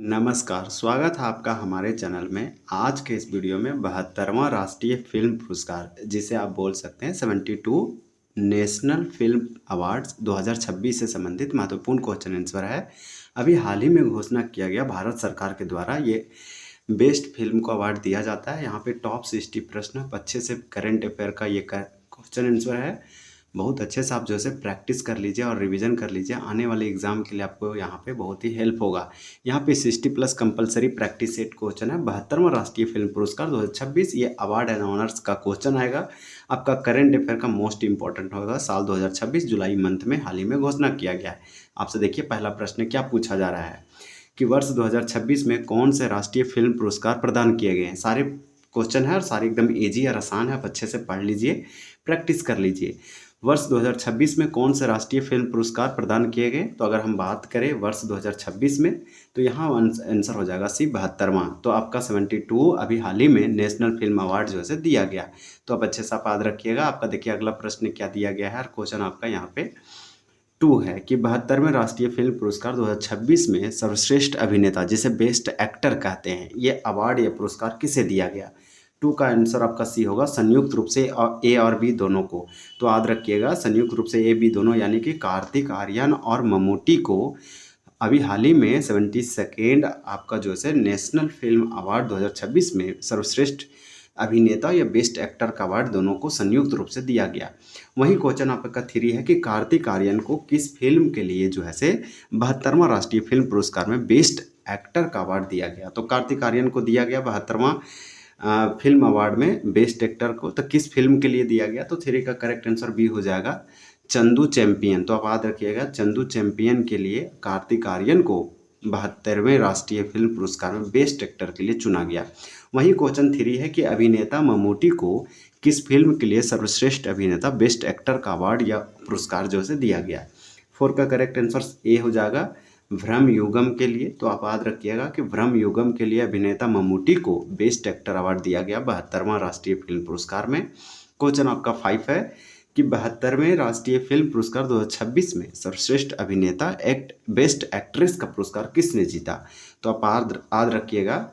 नमस्कार, स्वागत है आपका हमारे चैनल में। आज के इस वीडियो में 72वां राष्ट्रीय फिल्म पुरस्कार जिसे आप बोल सकते हैं 72 नेशनल फिल्म अवार्ड्स 2026 से संबंधित महत्वपूर्ण क्वेश्चन आंसर है। अभी हाल ही में घोषणा किया गया भारत सरकार के द्वारा ये बेस्ट फिल्म को अवार्ड दिया जाता है। यहाँ पे टॉप 60 प्रश्न अच्छे से करंट अफेयर का ये क्वेश्चन आंसर है। बहुत अच्छे से आप जो है प्रैक्टिस कर लीजिए और रिवीजन कर लीजिए। आने वाले एग्जाम के लिए आपको यहाँ पे बहुत ही हेल्प होगा। यहाँ पे 60+ कंपलसरी प्रैक्टिस सेट क्वेश्चन है। 72वां राष्ट्रीय फिल्म पुरस्कार 2026 ये अवार्ड एंड ऑनर्स का क्वेश्चन आएगा। आपका करंट अफेयर का मोस्ट इंपॉर्टेंट होगा। साल 2026 जुलाई मंथ में हाल ही में घोषणा किया गया है। आपसे देखिए पहला प्रश्न क्या पूछा जा रहा है कि वर्ष 2026 में कौन से राष्ट्रीय फिल्म पुरस्कार प्रदान किए गए हैं। सारे क्वेश्चन है और सारे एकदम ईजी और आसान है। आप अच्छे से पढ़ लीजिए, प्रैक्टिस कर लीजिए। वर्ष 2026 में कौन से राष्ट्रीय फिल्म पुरस्कार प्रदान किए गए, तो अगर हम बात करें वर्ष 2026 में तो यहाँ आंसर हो जाएगा सी 72वां। तो आपका 72 अभी हाल ही में नेशनल फिल्म अवार्ड जो है दिया गया। तो आप अच्छे से आप याद रखिएगा। आपका देखिए अगला प्रश्न क्या दिया गया है और क्वेश्चन आपका यहाँ पे 2 है कि 72वें राष्ट्रीय फिल्म पुरस्कार 2026 में सर्वश्रेष्ठ अभिनेता जिसे बेस्ट एक्टर कहते हैं, ये अवार्ड या पुरस्कार किसे दिया गया। 2 का आंसर आपका सी होगा, संयुक्त रूप से ए और बी दोनों को। तो याद रखिएगा संयुक्त रूप से ए बी दोनों यानी कि कार्तिक आर्यन और ममूटी को अभी हाल ही में 72nd आपका जो है नेशनल फिल्म अवार्ड 2026 में सर्वश्रेष्ठ अभिनेता या बेस्ट एक्टर का अवार्ड दोनों को संयुक्त रूप से दिया गया। वही क्वेश्चन आपका 3 है कि कार्तिक आर्यन को किस फिल्म के लिए जो है 72वां राष्ट्रीय फिल्म पुरस्कार में बेस्ट एक्टर का अवार्ड दिया गया। तो कार्तिक आर्यन को दिया गया 72वां फिल्म अवार्ड में बेस्ट एक्टर को। तो किस फिल्म के लिए दिया गया, तो 3 का करेक्ट आंसर बी हो जाएगा, चंदू चैंपियन। तो आप याद रखिएगा चंदू चैंपियन के लिए कार्तिक आर्यन को 72वें राष्ट्रीय फिल्म पुरस्कार में बेस्ट एक्टर के लिए चुना गया। वही क्वेश्चन 3 है कि अभिनेता ममूटी को किस फिल्म के लिए सर्वश्रेष्ठ अभिनेता बेस्ट एक्टर का अवार्ड या पुरस्कार जो है दिया गया। 4 का करेक्ट आंसर ए हो जाएगा, भ्रम युगम के लिए। तो आप याद रखिएगा कि भ्रम युगम के लिए अभिनेता ममूटी को बेस्ट एक्टर अवार्ड दिया गया 72वां राष्ट्रीय फिल्म पुरस्कार में। क्वेश्चन आपका 5 है कि 72वें राष्ट्रीय फिल्म पुरस्कार 2026 में सर्वश्रेष्ठ अभिनेता बेस्ट एक्ट्रेस का पुरस्कार किसने जीता। तो आप याद रखिएगा,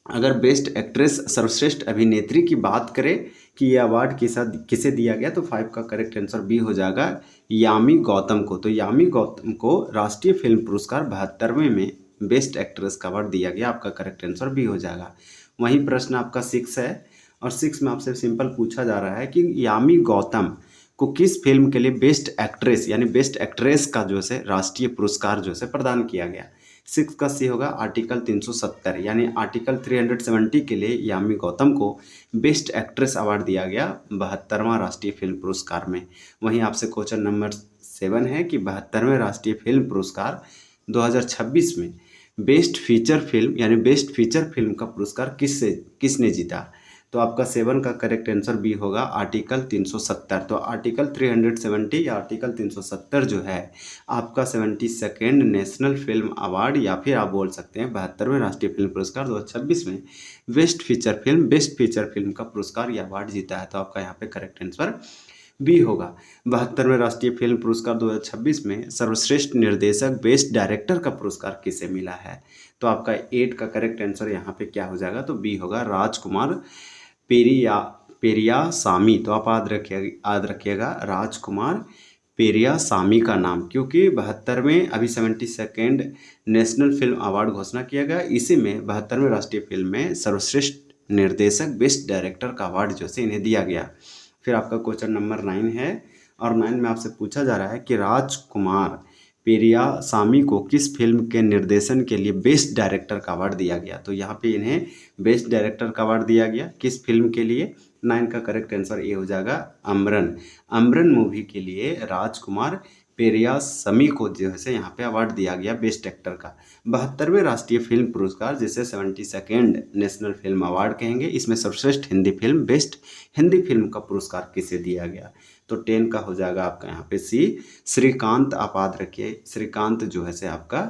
अगर बेस्ट एक्ट्रेस सर्वश्रेष्ठ अभिनेत्री की बात करें कि ये अवार्ड किसे दिया गया, तो 5 का करेक्ट आंसर बी हो जाएगा, यामी गौतम को। तो यामी गौतम को राष्ट्रीय फिल्म पुरस्कार 72वें में बेस्ट एक्ट्रेस का अवार्ड दिया गया। आपका करेक्ट आंसर बी हो जाएगा। वही प्रश्न आपका 6 है और 6 में आपसे सिंपल पूछा जा रहा है कि यामी गौतम को किस फिल्म के लिए बेस्ट एक्ट्रेस यानी बेस्ट एक्ट्रेस का जो है राष्ट्रीय पुरस्कार जो है प्रदान किया गया। 6 का सी होगा आर्टिकल 370 यानी आर्टिकल 370 के लिए यामी गौतम को बेस्ट एक्ट्रेस अवार्ड दिया गया 72वां राष्ट्रीय फिल्म पुरस्कार में। वहीं आपसे क्वेश्चन नंबर 7 है कि 72वें राष्ट्रीय फिल्म पुरस्कार 2026 में बेस्ट फीचर फिल्म यानी बेस्ट फीचर फिल्म का पुरस्कार किसने जीता। तो आपका 7 का करेक्ट आंसर बी होगा, आर्टिकल 370। तो आर्टिकल 370 या आर्टिकल 370 जो है आपका 72nd नेशनल फिल्म अवार्ड या फिर आप बोल सकते हैं 72वें राष्ट्रीय फिल्म पुरस्कार 2026 में बेस्ट फीचर फिल्म का पुरस्कार या अवार्ड जीता है। तो आपका यहाँ पे करेक्ट आंसर बी होगा। 72वें राष्ट्रीय फिल्म पुरस्कार 2026 में सर्वश्रेष्ठ निर्देशक बेस्ट डायरेक्टर का पुरस्कार किसे मिला है। तो आपका 8 का करेक्ट आंसर यहाँ पे क्या हो जाएगा, तो बी होगा, राजकुमार पेरियासामी। तो आप याद रखिएगा राजकुमार पेरियासामी का नाम, क्योंकि 72वें अभी 72nd नेशनल फिल्म अवार्ड घोषणा किया गया। इसी में 72वें राष्ट्रीय फिल्म में सर्वश्रेष्ठ निर्देशक बेस्ट डायरेक्टर का अवार्ड जो है इन्हें दिया गया। फिर आपका क्वेश्चन नंबर 9 है और 9 में आपसे पूछा जा रहा है कि राजकुमार पेरियासामी को किस फिल्म के निर्देशन के लिए बेस्ट डायरेक्टर का अवार्ड दिया गया। तो यहाँ पे इन्हें बेस्ट डायरेक्टर का अवार्ड दिया गया किस फिल्म के लिए। 9 का करेक्ट आंसर ये हो जाएगा, अमरन मूवी के लिए राजकुमार पेरियासामी को जो है यहाँ पे अवार्ड दिया गया बेस्ट एक्टर का। 72वें राष्ट्रीय फिल्म पुरस्कार जिसे 72nd नेशनल फिल्म अवार्ड कहेंगे, इसमें सर्वश्रेष्ठ Hindi film best Hindi film का पुरस्कार किसे दिया गया। तो 10 का हो जाएगा आपका यहाँ पे सी, श्रीकांत। आप याद रखिए श्रीकांत जो है आपका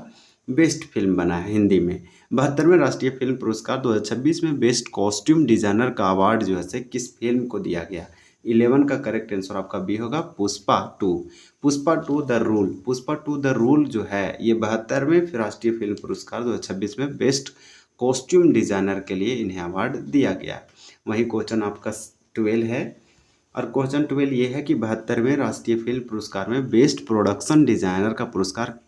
बेस्ट फिल्म बना है हिंदी में। 72वें राष्ट्रीय फिल्म पुरस्कार 2026 में बेस्ट कॉस्ट्यूम डिजाइनर का अवार्ड जो है किस फिल्म को दिया गया। 11 का करेक्ट आंसर आपका बी होगा Pushpa two. Pushpa two the rule, Pushpa two the rule जो है ये 72वें राष्ट्रीय फिल्म पुरस्कार 2026 में बेस्ट कॉस्ट्यूम डिजाइनर के लिए इन्हें अवार्ड दिया गया। वही क्वेश्चन आपका 12 है, और क्वेश्चन 12 ये है कि 72वें राष्ट्रीय फिल्म पुरस्कार में बेस्ट प्रोडक्शन डिजाइनर का पुरस्कार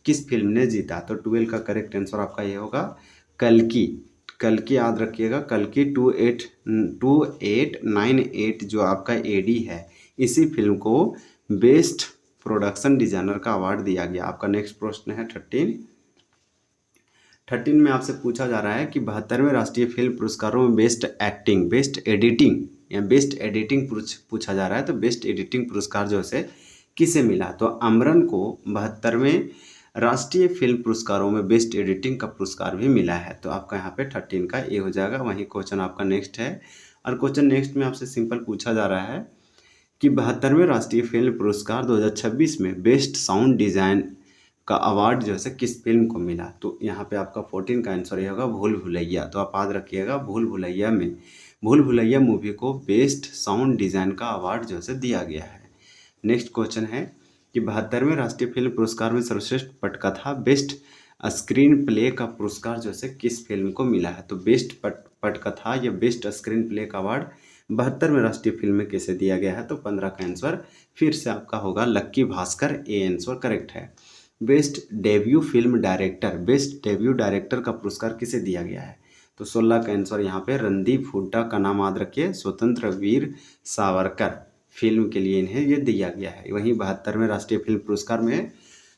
किस फिल्म ने जीता। तो 12 का करेक्ट आंसर आपका ये होगा कल्कि। कल्कि याद रखिएगा, कल्कि 2898 जो आपका एडी है, इसी फिल्म को बेस्ट प्रोडक्शन डिजाइनर का अवार्ड दिया गया। आपका नेक्स्ट प्रश्न है 13 में आपसे पूछा जा रहा है कि 72वें राष्ट्रीय फिल्म पुरस्कारों में बेस्ट एक्टिंग, बेस्ट एडिटिंग या बेस्ट एडिटिंग पूछा जा रहा है। तो बेस्ट एडिटिंग पुरस्कार जो है किसे मिला। तो अमरन को 72वें राष्ट्रीय फिल्म पुरस्कारों में बेस्ट एडिटिंग का पुरस्कार भी मिला है। तो आपका यहाँ पे 13 का ए हो जाएगा। वही क्वेश्चन आपका नेक्स्ट है, और क्वेश्चन नेक्स्ट में आपसे सिंपल पूछा जा रहा है कि 72वें राष्ट्रीय फिल्म पुरस्कार 2026 में बेस्ट साउंड डिजाइन का अवार्ड जो है किस फिल्म को मिला। तो यहाँ पे आपका 14 का आंसर ये होगा भूल भुलैया। तो आप याद रखिएगा, भूल भुलैया में, भूल भुलैया मूवी को बेस्ट साउंड डिजाइन का अवार्ड जो है दिया गया है। नेक्स्ट क्वेश्चन है कि 72वें राष्ट्रीय फिल्म पुरस्कार में सर्वश्रेष्ठ पटकथा बेस्ट स्क्रीन प्ले का पुरस्कार जो है किस फिल्म को मिला है। तो बेस्ट पटकथा या बेस्ट स्क्रीन प्ले का अवार्ड 72वें राष्ट्रीय फिल्म में किसे दिया गया है। तो 15 का आंसर फिर से आपका होगा लक्की भास्कर, ए आंसर करेक्ट है। Best debut film director, best debut director का पुरस्कार किसे दिया गया है। तो 16 का आंसर यहाँ पे रणदीप हुड्डा का नाम याद रखिए, स्वतंत्र वीर सावरकर फिल्म के लिए इन्हें ये दिया गया है। वहीं 72वें राष्ट्रीय फिल्म पुरस्कार में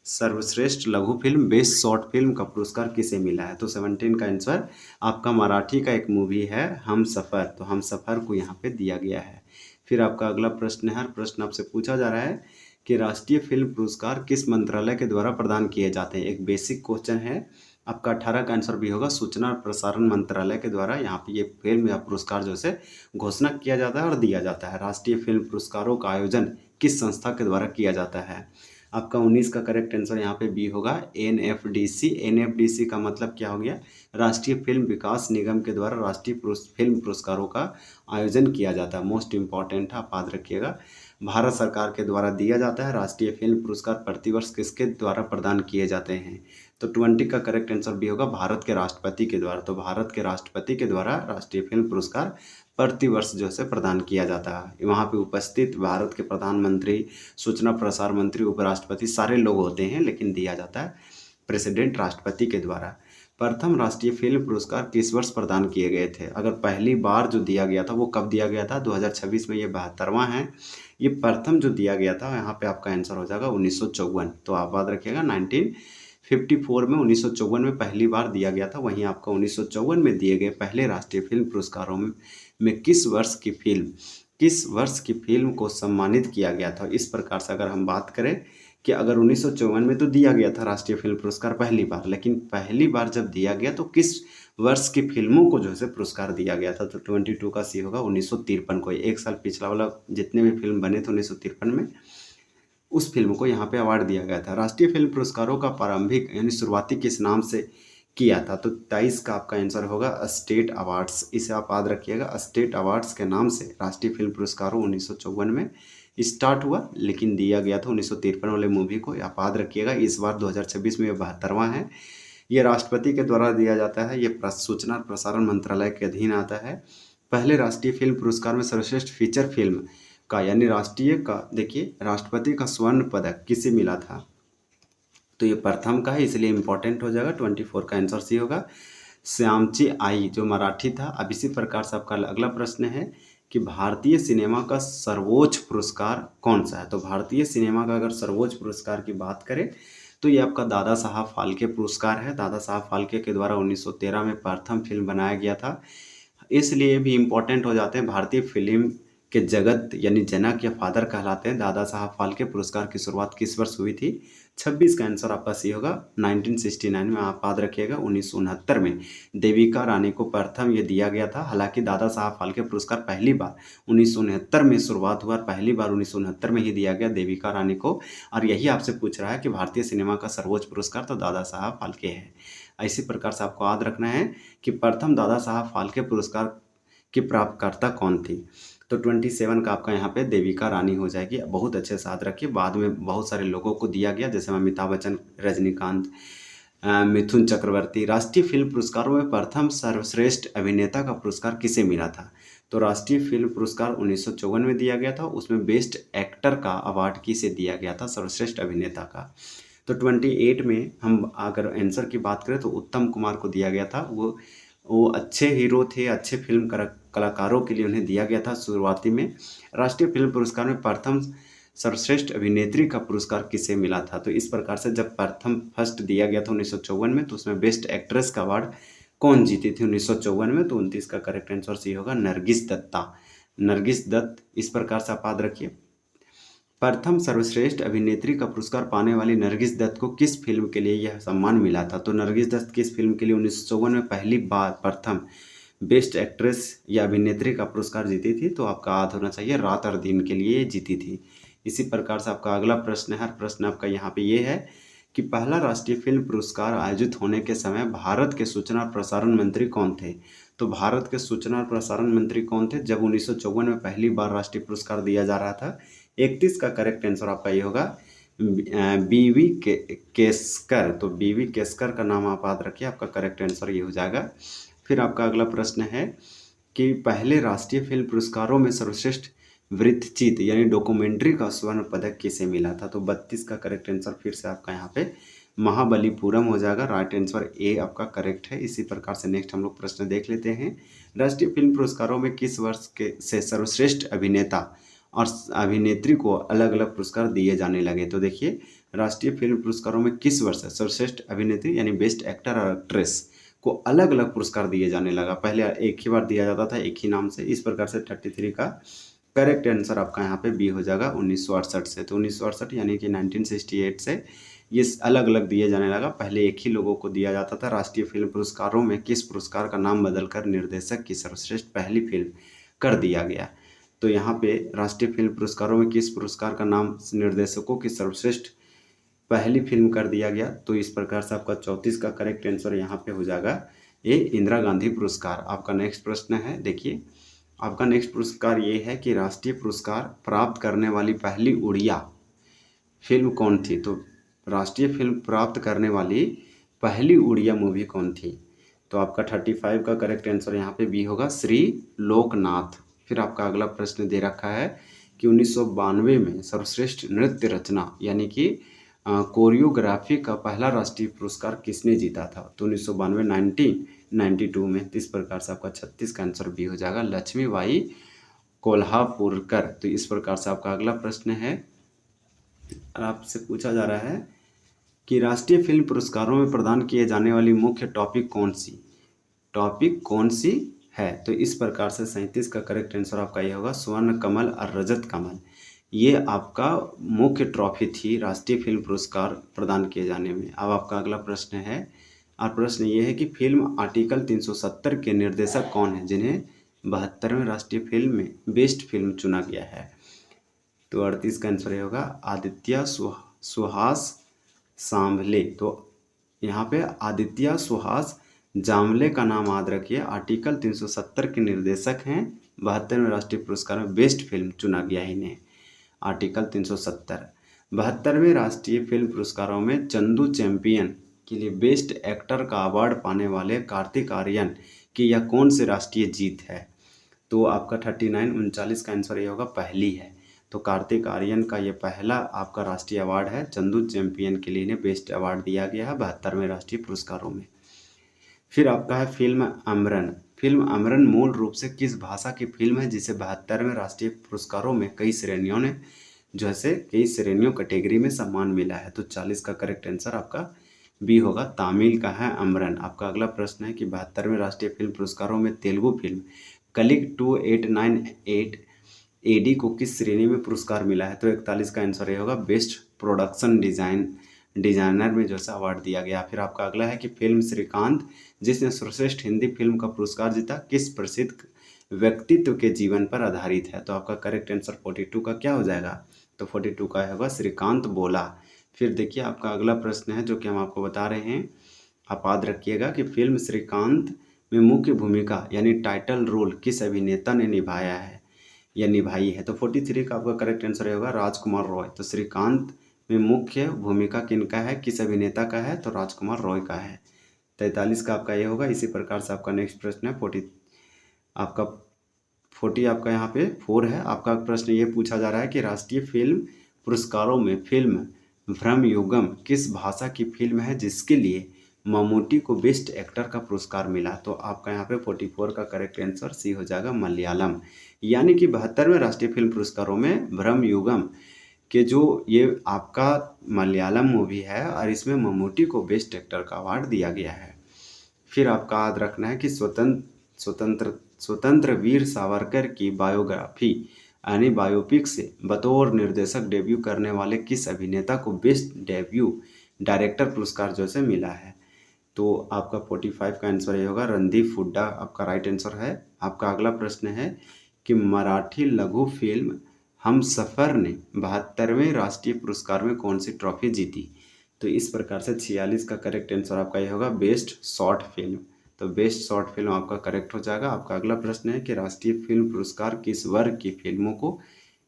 सर्वश्रेष्ठ लघु फिल्म बेस्ट शॉर्ट फिल्म का पुरस्कार किसे मिला है। तो 17 का आंसर आपका मराठी का एक मूवी है हम सफ़र, तो हम सफ़र को यहाँ पे दिया गया है। फिर आपका अगला प्रश्न है, प्रश्न आपसे पूछा जा रहा है कि राष्ट्रीय फिल्म पुरस्कार किस मंत्रालय के द्वारा प्रदान किए जाते हैं। एक बेसिक क्वेश्चन है। आपका 18 का आंसर भी होगा सूचना और प्रसारण मंत्रालय के द्वारा यहाँ पे ये फिल्म या पुरस्कार जो है घोषणा किया जाता है और दिया जाता है। राष्ट्रीय फिल्म पुरस्कारों का आयोजन किस संस्था के द्वारा किया जाता है। आपका 19 का करेक्ट आंसर यहाँ पे बी होगा NFDC। NFDC का मतलब क्या हो गया, राष्ट्रीय फिल्म विकास निगम के द्वारा राष्ट्रीय फिल्म पुरस्कारों का आयोजन किया जाता है। मोस्ट इंपॉर्टेंट है, आप याद रखिएगा। भारत सरकार के द्वारा दिया जाता है। राष्ट्रीय फिल्म पुरस्कार प्रतिवर्ष किसके द्वारा प्रदान किए जाते हैं। तो 20 का करेक्ट आंसर भी होगा भारत के राष्ट्रपति के द्वारा। तो भारत के राष्ट्रपति के द्वारा राष्ट्रीय फिल्म पुरस्कार प्रतिवर्ष जो है प्रदान किया जाता है। वहाँ पे उपस्थित भारत के प्रधानमंत्री, सूचना प्रसार मंत्री, उपराष्ट्रपति सारे लोग होते हैं, लेकिन दिया जाता है प्रेसिडेंट राष्ट्रपति के द्वारा। प्रथम राष्ट्रीय फिल्म पुरस्कार किस वर्ष प्रदान किए गए थे। अगर पहली बार जो दिया गया था वो कब दिया गया था, 2026 में, ये 72वां है। ये प्रथम जो दिया गया था यहाँ पे आपका आंसर हो जाएगा 1954। तो आप याद रखिएगा 1954 में, 1954 में पहली बार दिया गया था। वहीं आपका 1954 में दिए गए पहले राष्ट्रीय फिल्म पुरस्कारों में किस वर्ष की फिल्म को सम्मानित किया गया था। इस प्रकार से अगर हम बात करें कि अगर 1954 में तो दिया गया था राष्ट्रीय फिल्म पुरस्कार पहली बार, लेकिन पहली बार जब दिया गया तो किस वर्ष की फिल्मों को जो है पुरस्कार दिया गया था। तो 22 का सी होगा 1953 को। एक साल पिछला वाला जितने भी फिल्म बने थे 1953 में, उस फिल्म को यहाँ पे अवार्ड दिया गया था। राष्ट्रीय फिल्म पुरस्कारों का प्रारंभिक यानी शुरुआती किस नाम से किया था। तो 23 का आपका आंसर होगा स्टेट अवार्ड्स। इसे आप याद रखिएगा, स्टेट अवार्ड्स के नाम से राष्ट्रीय फिल्म पुरस्कारों 1954 में स्टार्ट हुआ, लेकिन दिया गया था 1953 वाले मूवी को। आप याद रखिएगा। इस बार 2026 में ये 72वां है। ये राष्ट्रपति के द्वारा दिया जाता है। ये सूचना और प्रसारण मंत्रालय के अधीन आता है। पहले राष्ट्रीय फिल्म पुरस्कार में सर्वश्रेष्ठ फीचर फिल्म का यानी राष्ट्रीय का, देखिए राष्ट्रपति का स्वर्ण पदक किसे मिला था। तो ये प्रथम का है, इसलिए इंपॉर्टेंट हो जाएगा। 24 का आंसर सी होगा श्यामची आई, जो मराठी था। अब इसी प्रकार से आपका अगला प्रश्न है कि भारतीय सिनेमा का सर्वोच्च पुरस्कार कौन सा है। तो भारतीय सिनेमा का अगर सर्वोच्च पुरस्कार की बात करें तो ये आपका दादा साहब फाल्के पुरस्कार है। दादा साहब फाल्के के द्वारा 1913 में प्रथम फिल्म बनाया गया था, इसलिए भी इम्पोर्टेंट हो जाते हैं। भारतीय फिल्म के जगत यानी जनक या फादर कहलाते हैं। दादा साहब फाल्के पुरस्कार की शुरुआत किस वर्ष हुई थी। 26 का आंसर आपका सी होगा 1969 में। आप याद रखिएगा 1969 में देविका रानी को प्रथम ये दिया गया था। हालांकि दादा साहब फाल्के पुरस्कार पहली बार 1969 में शुरुआत हुआ, पहली बार 1969 में ही दिया गया देविका रानी को। और यही आपसे पूछ रहा है कि भारतीय सिनेमा का सर्वोच्च पुरस्कार, तो दादा साहब फाल्के है। इसी प्रकार से आपको याद रखना है कि प्रथम दादा साहब फाल्के पुरस्कार की प्राप्तकर्ता कौन थी। तो 27 का आपका यहाँ पे देविका रानी हो जाएगी। बहुत अच्छे से याद रखिए, बाद में बहुत सारे लोगों को दिया गया, जैसे अमिताभ बच्चन, रजनीकांत, मिथुन चक्रवर्ती। राष्ट्रीय फिल्म पुरस्कारों में प्रथम सर्वश्रेष्ठ अभिनेता का पुरस्कार किसे मिला था? तो राष्ट्रीय फिल्म पुरस्कार 1954 में दिया गया था, उसमें बेस्ट एक्टर का अवार्ड किसे दिया गया था? सर्वश्रेष्ठ अभिनेता का। तो 28 में हम अगर आंसर की बात करें तो उत्तम कुमार को दिया गया था। वो अच्छे हीरो थे, अच्छे फिल्म कलाकारों के लिए उन्हें दिया गया था शुरुआती में। राष्ट्रीय फिल्म पुरस्कार में प्रथम सर्वश्रेष्ठ अभिनेत्री का पुरस्कार किसे मिला था? तो इस प्रकार से जब प्रथम फर्स्ट दिया गया था 1954 में, तो उसमें बेस्ट एक्ट्रेस का अवार्ड कौन जीती थी 1954 में? तो 29 का करेक्ट आंसर सी होगा, नरगिस दत्ता। नरगिस दत्त। इस प्रकार से आप याद रखिए। प्रथम सर्वश्रेष्ठ अभिनेत्री का पुरस्कार पाने वाली नरगिस दत्त को किस फिल्म के लिए यह सम्मान मिला था? तो नरगिस दत्त किस फिल्म के लिए 1954 में पहली बार प्रथम बेस्ट एक्ट्रेस या अभिनेत्री का पुरस्कार जीती थी? तो आपका याद होना चाहिए, रात और दिन के लिए जीती थी। इसी प्रकार से आपका अगला प्रश्न है, हर प्रश्न आपका यहाँ पे ये है कि पहला राष्ट्रीय फिल्म पुरस्कार आयोजित होने के समय भारत के सूचना और प्रसारण मंत्री कौन थे? तो भारत के सूचना और प्रसारण मंत्री कौन थे जब 1954 में पहली बार राष्ट्रीय पुरस्कार दिया जा रहा था? 31 का करेक्ट आंसर आपका ये होगा, बीवी केसकर। तो बीवी केसकर का नाम आप याद रखिए, आपका करेक्ट आंसर ये हो जाएगा। फिर आपका अगला प्रश्न है कि पहले राष्ट्रीय फिल्म पुरस्कारों में सर्वश्रेष्ठ वृत्तचित्र यानी डॉक्यूमेंट्री का स्वर्ण पदक किसे मिला था? तो 32 का करेक्ट आंसर फिर से आपका यहाँ पे महाबलीपुरम हो जाएगा। राइट आंसर ए आपका करेक्ट है। इसी प्रकार से नेक्स्ट हम लोग प्रश्न देख लेते हैं। राष्ट्रीय फिल्म पुरस्कारों में किस वर्ष के से सर्वश्रेष्ठ अभिनेता और अभिनेत्री को अलग अलग पुरस्कार दिए जाने लगे? तो देखिए, राष्ट्रीय फिल्म पुरस्कारों में किस वर्ष सर्वश्रेष्ठ अभिनेत्री यानी बेस्ट एक्टर और एक्ट्रेस को अलग अलग पुरस्कार दिए जाने लगा? पहले एक ही बार दिया जाता था एक ही नाम से। इस प्रकार से 33 का करेक्ट आंसर आपका यहाँ पे बी हो जाएगा, 1968 से। तो 1968 यानी कि 1968 से ये अलग अलग दिए जाने लगा। पहले एक ही लोगों को दिया जाता था। राष्ट्रीय फिल्म पुरस्कारों में किस पुरस्कार का नाम बदलकर निर्देशक की सर्वश्रेष्ठ पहली फिल्म कर दिया गया? तो यहाँ पे राष्ट्रीय फिल्म पुरस्कारों में किस पुरस्कार का नाम निर्देशकों की सर्वश्रेष्ठ पहली फिल्म कर दिया गया? तो इस प्रकार से आपका 34 का करेक्ट आंसर यहाँ पे हो जाएगा, ये इंदिरा गांधी पुरस्कार। आपका नेक्स्ट प्रश्न है, देखिए आपका नेक्स्ट पुरस्कार ये है कि राष्ट्रीय पुरस्कार प्राप्त करने वाली पहली उड़िया फिल्म कौन थी? तो राष्ट्रीय फिल्म प्राप्त करने वाली पहली उड़िया मूवी कौन थी? तो आपका 35 का करेक्ट आंसर यहाँ पे बी होगा, श्री लोकनाथ। फिर आपका अगला प्रश्न दे रखा है कि 1992 में सर्वश्रेष्ठ नृत्य रचना यानी कि कोरियोग्राफी का पहला राष्ट्रीय पुरस्कार किसने जीता था? तो 1992 1992 में। इस प्रकार से आपका 36 का आंसर बी हो जाएगा, लक्ष्मीबाई कोल्हापुरकर। तो इस प्रकार से आपका अगला प्रश्न है, आपसे पूछा जा रहा है कि राष्ट्रीय फिल्म पुरस्कारों में प्रदान किए जाने वाली मुख्य टॉपिक कौन सी है? तो इस प्रकार से 37 का करेक्ट आंसर आपका ये होगा, स्वर्ण कमल और रजत कमल। ये आपका मुख्य ट्रॉफी थी राष्ट्रीय फिल्म पुरस्कार प्रदान किए जाने में। अब आपका अगला प्रश्न है, और प्रश्न ये है कि फिल्म आर्टिकल 370 के निर्देशक कौन है जिन्हें 72वें राष्ट्रीय फिल्म में बेस्ट फिल्म चुना गया है? तो 38 का आंसर ये होगा, आदित्य सुहास सांभले। तो यहाँ पे आदित्य सुहास जामले का नाम याद रखिए, आर्टिकल 370 के निर्देशक हैं। 72वें राष्ट्रीय पुरस्कार में बेस्ट फिल्म चुना गया है इन्हें, आर्टिकल 370। 72वें राष्ट्रीय फिल्म पुरस्कारों में चंदू चैंपियन के लिए बेस्ट एक्टर का अवार्ड पाने वाले कार्तिक आर्यन की यह कौन सी राष्ट्रीय जीत है? तो आपका 39 का आंसर ये होगा, पहली है। तो कार्तिक आर्यन का ये पहला आपका राष्ट्रीय अवार्ड है। चंदू चैंपियन के लिए इन्हें बेस्ट अवार्ड दिया गया है 72वें राष्ट्रीय पुरस्कारों में। फिर आपका है फिल्म अमरन। फिल्म अमरन मूल रूप से किस भाषा की फिल्म है जिसे 72वें राष्ट्रीय पुरस्कारों में कई श्रेणियों कैटेगरी में सम्मान मिला है? तो 40 का करेक्ट आंसर आपका बी होगा, तामिल का है अमरन। आपका अगला प्रश्न है कि 72वें राष्ट्रीय फिल्म पुरस्कारों में तेलुगु फिल्म कलिक 2898 एडी को किस श्रेणी में पुरस्कार मिला है? तो 41 का आंसर ये होगा, बेस्ट प्रोडक्शन डिजाइनर में जो है अवार्ड दिया गया। फिर आपका अगला है कि फिल्म श्रीकांत जिसने सर्वश्रेष्ठ हिंदी फिल्म का पुरस्कार जीता किस प्रसिद्ध व्यक्तित्व के जीवन पर आधारित है? तो आपका करेक्ट आंसर 42 का क्या हो जाएगा? तो 42 का होगा, श्रीकांत बोला। फिर देखिए आपका अगला प्रश्न है जो कि हम आपको बता रहे हैं, आप याद रखिएगा कि फिल्म श्रीकांत में मुख्य भूमिका यानी टाइटल रोल किस अभिनेता ने निभाया है? या निभाई है। तो 43 का आपका करेक्ट आंसर होगा राजकुमार रॉय। तो श्रीकांत में मुख्य भूमिका किनका है, किस अभिनेता का है, तो राजकुमार रॉय का है। 43 का आपका ये होगा। इसी प्रकार से आपका नेक्स्ट प्रश्न है 40 आपका यहाँ पे 4 है। आपका प्रश्न ये पूछा जा रहा है कि राष्ट्रीय फिल्म पुरस्कारों में फिल्म भ्रमयुगम किस भाषा की फिल्म है जिसके लिए मम्मूटी को बेस्ट एक्टर का पुरस्कार मिला। तो आपका यहाँ पे 44 का करेक्ट आंसर सी हो जाएगा मलयालम। यानी कि 72वें राष्ट्रीय फिल्म पुरस्कारों में भ्रमयुगम के जो ये आपका मलयालम मूवी है और इसमें मम्मूटी को बेस्ट एक्टर का अवार्ड दिया गया है। फिर आपका याद रखना है कि स्वतंत्र वीर सावरकर की बायोग्राफी यानी बायोपिक से बतौर निर्देशक डेब्यू करने वाले किस अभिनेता को बेस्ट डेब्यू डायरेक्टर पुरस्कार जो से मिला है। तो आपका 45 का आंसर ये होगा रणदीप हुड्डा आपका राइट आंसर है। आपका अगला प्रश्न है कि मराठी लघु फिल्म हम सफ़र ने 72वें राष्ट्रीय पुरस्कार में कौन सी ट्रॉफी जीती। तो इस प्रकार से 46 का करेक्ट आंसर आपका ये होगा बेस्ट शॉर्ट फिल्म। तो बेस्ट शॉर्ट फिल्म आपका करेक्ट हो जाएगा। आपका अगला प्रश्न है कि राष्ट्रीय फिल्म पुरस्कार किस वर्ग की फिल्मों को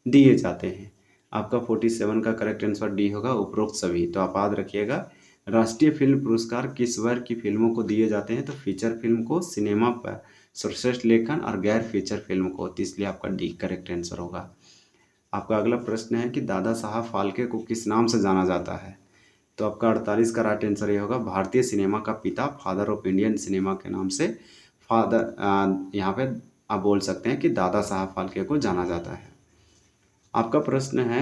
दिए जाते हैं। आपका 47 का करेक्ट आंसर डी होगा उपरोक्त सभी। तो आप याद रखिएगा राष्ट्रीय फिल्म पुरस्कार किस वर्ग की फिल्मों को दिए जाते हैं। तो फीचर फिल्म को, सिनेमा पर सर्वश्रेष्ठ लेखन और गैर फीचर फिल्म को। तो इसलिए आपका डी करेक्ट आंसर होगा। आपका अगला प्रश्न है कि दादा साहब फाल्के को किस नाम से जाना जाता है। तो आपका 48 का राइट आंसर ये होगा भारतीय सिनेमा का पिता, फादर ऑफ इंडियन सिनेमा के नाम से फादर यहाँ पे आप बोल सकते हैं कि दादा साहब फाल्के को जाना जाता है। आपका प्रश्न है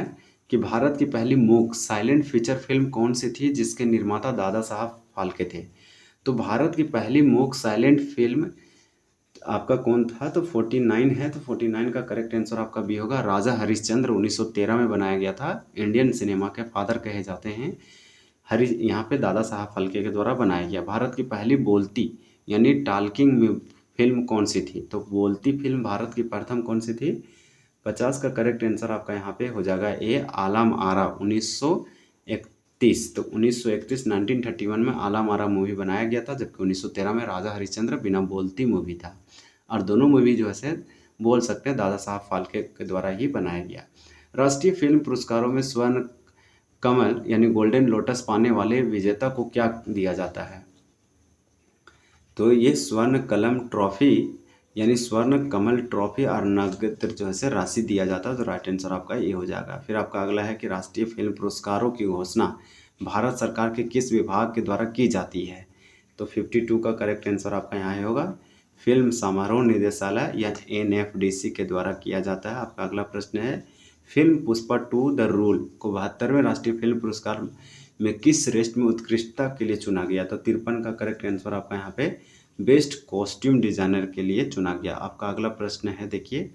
कि भारत की पहली मूक साइलेंट फीचर फिल्म कौन सी थी जिसके निर्माता दादा साहब फाल्के थे। तो भारत की पहली मूक साइलेंट फिल्म आपका कौन था। तो 49 है। तो 49 का करेक्ट आंसर आपका बी होगा राजा हरिश्चंद्र 1913 में बनाया गया था। इंडियन सिनेमा के फादर कहे जाते हैं यहाँ पे दादा साहब फाल्के के द्वारा बनाया गया। भारत की पहली बोलती यानी टॉकिंग फिल्म कौन सी थी। तो बोलती फिल्म भारत की प्रथम कौन सी थी। 50 का करेक्ट आंसर आपका यहाँ पे हो जाएगा ए आलम आरा 1931। तो 1931 1931 में आलम आरा मूवी बनाया गया था, जबकि 1913 में राजा हरिश्चंद्र बिना बोलती मूवी था। और दोनों मूवी जो है बोल सकते हैं दादा साहब फाल्के के द्वारा ही बनाया गया। राष्ट्रीय फिल्म पुरस्कारों में स्वर्ण कमल यानी गोल्डन लोटस पाने वाले विजेता को क्या दिया जाता है। तो ये स्वर्ण कलम ट्रॉफी यानी स्वर्ण कमल ट्रॉफी और नगद जो है राशि दिया जाता है। तो राइट आंसर आपका ये हो जाएगा। फिर आपका अगला है कि राष्ट्रीय फिल्म पुरस्कारों की घोषणा भारत सरकार के किस विभाग के द्वारा की जाती है। तो 52 का करेक्ट आंसर आपका यहाँ होगा फिल्म समारोह निदेशालय या NFDC के द्वारा किया जाता है। आपका अगला प्रश्न है फिल्म पुष्पा 2 द रूल को 72वें राष्ट्रीय फिल्म पुरस्कार में किस श्रेष्ठ में उत्कृष्टता के लिए चुना गया। तो 53 का करेक्ट आंसर आपका यहाँ पे बेस्ट कॉस्ट्यूम डिजाइनर के लिए चुना गया। आपका अगला प्रश्न है देखिए,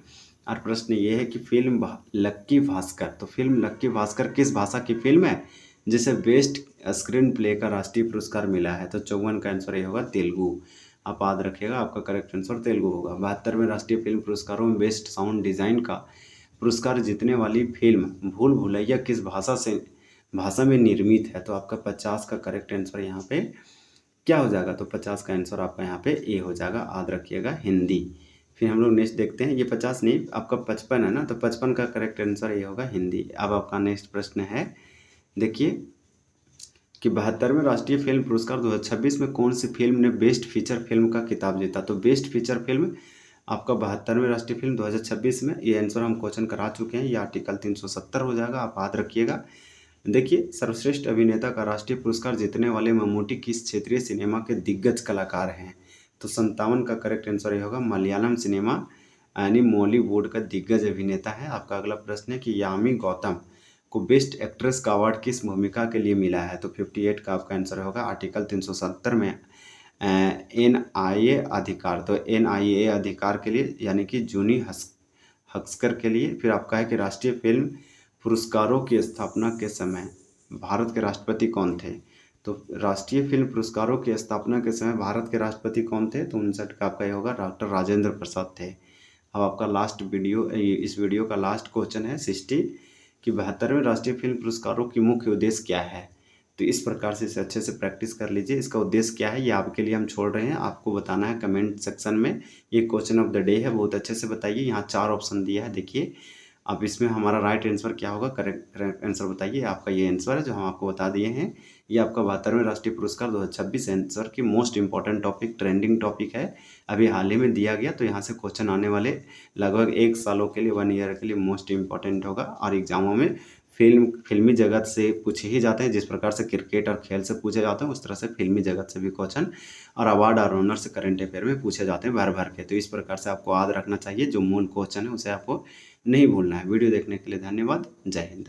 और प्रश्न ये है कि फिल्म लक्की भास्कर, तो फिल्म लक्की भास्कर किस भाषा की फिल्म है जिसे बेस्ट स्क्रीन प्ले का राष्ट्रीय पुरस्कार मिला है। तो 54 का आंसर ये होगा तेलुगु। आप याद रखिएगा आपका करेक्ट आंसर तेलुगु होगा। 72वें राष्ट्रीय फिल्म पुरस्कारों में बेस्ट साउंड डिजाइन का पुरस्कार जीतने वाली फिल्म भूल भुलैया किस भाषा में निर्मित है। तो आपका 50 का करेक्ट आंसर यहाँ पे क्या हो जाएगा। तो 50 का आंसर आपका यहाँ पे ए हो जाएगा। याद रखिएगा हिंदी। फिर हम लोग नेक्स्ट देखते हैं, ये 50 नहीं आपका 55 है ना, तो 55 का करेक्ट आंसर ये होगा हिंदी। अब आपका नेक्स्ट प्रश्न है देखिए कि 72वें राष्ट्रीय फिल्म पुरस्कार 2026 में कौन सी फिल्म ने बेस्ट फीचर फिल्म का खिताब जीता। तो बेस्ट फीचर फिल्म आपका 72वें राष्ट्रीय फिल्म 2026 में, ये आंसर हम क्वेश्चन करा चुके हैं, ये आर्टिकल 370 हो जाएगा। आप याद रखिएगा। देखिए सर्वश्रेष्ठ अभिनेता का राष्ट्रीय पुरस्कार जीतने वाले मम्मूटी किस क्षेत्रीय सिनेमा के दिग्गज कलाकार हैं। तो 57 का करेक्ट आंसर ये होगा मलयालम सिनेमा यानी बॉलीवुड का दिग्गज अभिनेता है। आपका अगला प्रश्न है कि यामी गौतम को बेस्ट एक्ट्रेस का अवार्ड किस भूमिका के लिए मिला है। तो 58 का आपका आंसर होगा आर्टिकल 370 में NIA अधिकार। तो NIA अधिकार के लिए यानी कि जूनी हस्कर के लिए। फिर आपका है कि राष्ट्रीय फिल्म पुरस्कारों की स्थापना के समय भारत के राष्ट्रपति कौन थे। तो राष्ट्रीय फिल्म पुरस्कारों की स्थापना के समय भारत के राष्ट्रपति कौन थे। तो 59 का आपका ये होगा डॉक्टर राजेंद्र प्रसाद थे। अब आपका लास्ट वीडियो, इस वीडियो का लास्ट क्वेश्चन है 60 कि 72वें राष्ट्रीय फिल्म पुरस्कारों की मुख्य उद्देश्य क्या है। तो इस प्रकार से इसे अच्छे से प्रैक्टिस कर लीजिए। इसका उद्देश्य क्या है ये आपके लिए हम छोड़ रहे हैं, आपको बताना है कमेंट सेक्शन में। ये क्वेश्चन ऑफ द डे है, बहुत अच्छे से बताइए। यहाँ 4 ऑप्शन दिया है, देखिए। अब इसमें हमारा राइट आंसर क्या होगा, करेक्ट आंसर बताइए। आपका ये आंसर है जो हम आपको बता दिए हैं। ये आपका 72वें राष्ट्रीय पुरस्कार 2026 आंसर की most important topic, trending topic है, अभी हाल ही में दिया गया। तो यहाँ से क्वेश्चन आने वाले लगभग 1 सालों के लिए, 1 ईयर के लिए मोस्ट इंपॉर्टेंट होगा। और एग्जामों में फिल्मी जगत से पूछे ही जाते हैं, जिस प्रकार से क्रिकेट और खेल से पूछे जाते हैं उस तरह से फिल्मी जगत से भी क्वेश्चन, और अवार्ड और ऑनर से करंट अफेयर में पूछे जाते हैं भर भर के। तो इस प्रकार से आपको याद रखना चाहिए, जो मूल क्वेश्चन है उसे आपको नहीं भूलना है। वीडियो देखने के लिए धन्यवाद। जय हिंद।